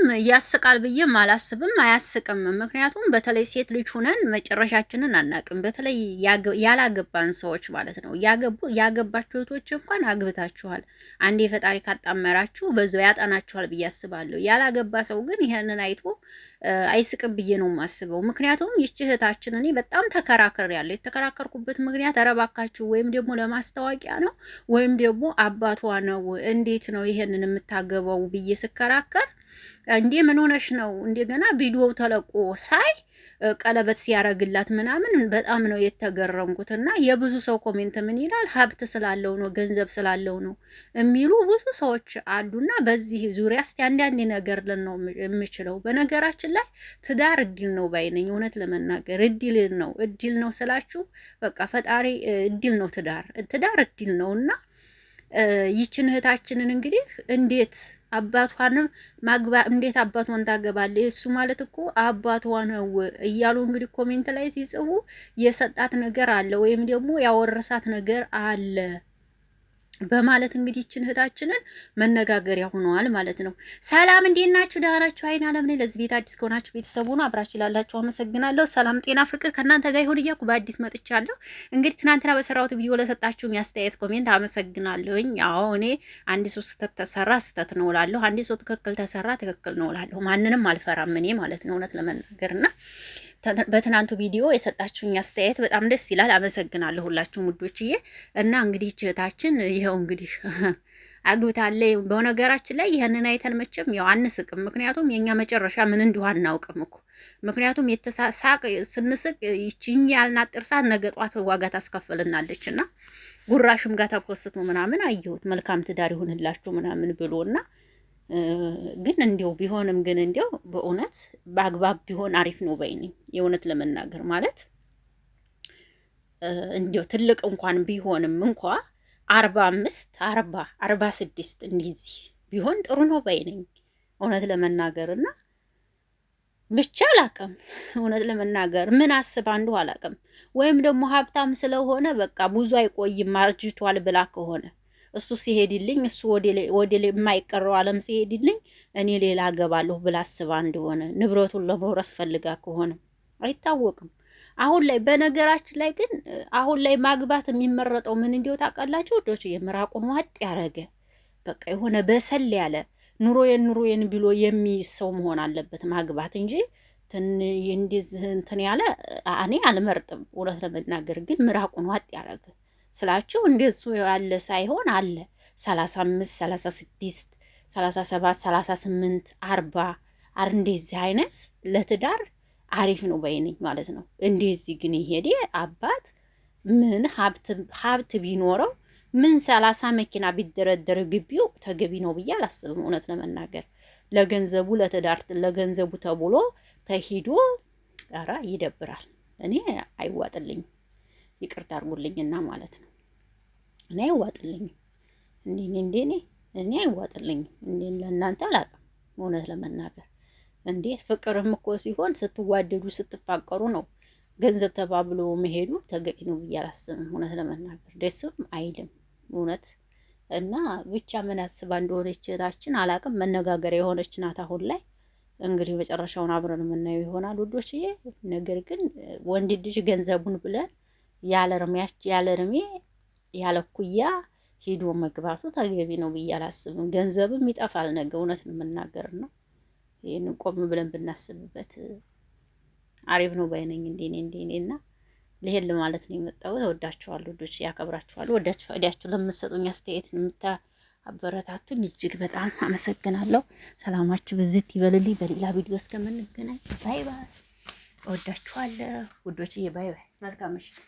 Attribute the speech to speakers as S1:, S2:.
S1: መቼም ያስቃል ብዬም አላስብም፣ አያስቅም። ምክንያቱም በተለይ ሴት ልጅ ሁነን መጨረሻችንን አናቅም። በተለይ ያላገባን ሰዎች ማለት ነው። ያገባችሁ እህቶች እንኳን አግብታችኋል፣ አንዴ ፈጣሪ ካጣመራችሁ በዛው ያጠናችኋል ብዬ አስባለሁ። ያላገባ ሰው ግን ይሄንን አይቶ አይስቅም ብዬ ነው የማስበው። ምክንያቱም ይቺ እህታችን እኔ በጣም ተከራክሬያለሁ። የተከራከርኩበት ምክንያት ረባካችሁ ወይም ደግሞ ለማስታወቂያ ነው ወይም ደግሞ አባቷ ነው እንዴት ነው ይሄንን የምታገባው ብዬ ስከራከር እንዴ ምን ሆነሽ ነው? እንደገና ቪዲዮው ተለቆ ሳይ ቀለበት ሲያረግላት ምናምን በጣም ነው የተገረምኩት። እና የብዙ ሰው ኮሜንት ምን ይላል? ሀብት ስላለው ነው ገንዘብ ስላለው ነው የሚሉ ብዙ ሰዎች አሉና በዚህ ዙሪያ እስቲ አንዳንድ ነገር ነው የምችለው። በነገራችን ላይ ትዳር እድል ነው ባይነኝ። እውነት ለመናገር እድል ነው ስላችሁ በቃ ፈጣሪ እድል ነው። ትዳር እድል ነውና ይችን እህታችንን እንግዲህ እንዴት አባቷን ታገባለች? እሱ ማለት እኮ አባቷ ነው እያሉ እንግዲህ ኮሜንት ላይ ሲጽፉ የሰጣት ነገር አለ ወይም ደግሞ ያወረሳት ነገር አለ በማለት እንግዲህ ይችን እህታችንን መነጋገሪያ ሆነዋል ማለት ነው። ሰላም እንዴት ናችሁ? ደህና ናችሁ? አይን አለም ነኝ። ለዚህ ቤት አዲስ ከሆናችሁ ቤተሰቡ ነው አብራችሁ ላላችሁ አመሰግናለሁ። ሰላም ጤና ፍቅር ከእናንተ ጋር ይሁን እያልኩ በአዲስ መጥቻለሁ። እንግዲህ ትናንትና በሰራሁት ቪዲዮ ለሰጣችሁኝ አስተያየት ኮሜንት አመሰግናለሁኝ። አዎ እኔ አንድ ሰው ስህተት ተሰራ ስህተት ነው እላለሁ፣ አንድ ሰው ትክክል ተሰራ ትክክል ነው እላለሁ። ማንንም አልፈራም እኔ ማለት ነው እውነት ለመናገርና በትናንቱ ቪዲዮ የሰጣችሁኝ አስተያየት በጣም ደስ ይላል። አመሰግናለሁ ሁላችሁም ውዶችዬ። እና እንግዲህ እህታችን ይኸው እንግዲህ አግብታለች። በነገራችን ላይ ይህንን አይተን መቼም ያው አንስቅም፣ ምክንያቱም የኛ መጨረሻ ምን እንዲሁ አናውቅም እኮ። ምክንያቱም የተሳሳቅ ስንስቅ ይቺኝ ያልናት ጥርሳት ነገ ጧት ዋጋ ታስከፍልናለች። እና ጉራሽም ጋር ተኮስቶ ምናምን አየሁት መልካም ትዳር ይሁንላችሁ ምናምን ብሎና ግን እንዲው ቢሆንም ግን እንዲው በእውነት በአግባብ ቢሆን አሪፍ ነው ባይነኝ። የእውነት ለመናገር ማለት እንዲው ትልቅ እንኳን ቢሆንም እንኳ 45 46 እንደዚህ ቢሆን ጥሩ ነው ባይነኝ እውነት ለመናገርና ብቻ አላቅም። እውነት ለመናገር ምን አስባ እንደው አላቅም። ወይም ደግሞ ሀብታም ስለሆነ በቃ ብዙ አይቆይም አርጅቷል ብላ ከሆነ እሱ ሲሄድልኝ እሱ ወደ የማይቀረው ዓለም ሲሄድልኝ እኔ ሌላ አገባለሁ ብላ አስባ እንደሆነ ንብረቱን ለመውረስ ፈልጋ ከሆነ አይታወቅም። አሁን ላይ በነገራችን ላይ ግን አሁን ላይ ማግባት የሚመረጠው ምን እንዲው ታውቃላችሁ ወዶች? የምራቁን ዋጥ ያረገ በቃ የሆነ በሰል ያለ ኑሮዬን ብሎ የሚይዝ ሰው መሆን አለበት ማግባት እንጂ እንደዚህ እንትን ያለ እኔ አልመርጥም። እውነት ለመናገር ግን ምራቁን ዋጥ ያረገ ስላችሁ እንደሱ ያለ ሳይሆን አለ 35 36 37 38 40 እንደዚህ አይነት ለትዳር አሪፍ ነው ባይነኝ ማለት ነው። እንደዚህ ግን ይሄድ አባት ምን ሀብት ቢኖረው ምን 30 መኪና ቢደረደር ግቢው ተገቢ ነው ብዬ አላስብም። እውነት ለመናገር ለገንዘቡ ለትዳር ለገንዘቡ ተብሎ ተሂዶ ኧረ ይደብራል። እኔ አይዋጥልኝ ይቅርታ አድርጉልኝና ማለት ነው። እኔ አይዋጥልኝም እኔ አይዋጥልኝም ለእናንተ አላውቅም። እውነት ለመናገር እንዴ ፍቅርም እኮ ሲሆን ስትዋደዱ ስትፋቀሩ ነው። ገንዘብ ተባብሎ መሄዱ ተገቢ ነው ብዬ አላስብም። እውነት ለመናገር ደስም አይልም እውነት። እና ብቻ ምን አስባ እንደሆነች እህታችን አላውቅም። መነጋገሪያ የሆነች ናት አሁን ላይ። እንግዲህ መጨረሻውን አብረን የምናየው ይሆናል ውዶችዬ። ነገር ግን ወንድ ልጅ ገንዘቡን ብለን ያለ እርሜ ያለ ኩያ ሂዶ መግባቱ ተገቢ ነው ብዬ አላስብም። ገንዘብም ይጠፋል ነገ። እውነት ነው የምናገር ነው። ይሄንን ቆም ብለን ብናስብበት አሪፍ ነው ባይነኝ እንደኔና ለሄል ማለት ነው የመጣሁት። ወዳችኋለሁ ልጆች፣ ያከብራችኋለሁ። ወዳችሁ ለምትሰጡኝ አስተያየት አበረታቱኝ እጅግ በጣም አመሰግናለሁ። ሰላማችሁ ብዝት ይበልልኝ። በሌላ ቪዲዮ እስከምንገናኝ ባይ ባይ። ወዳችኋለሁ ውዶችዬ። ባይ ባይ። መልካም ምሽት።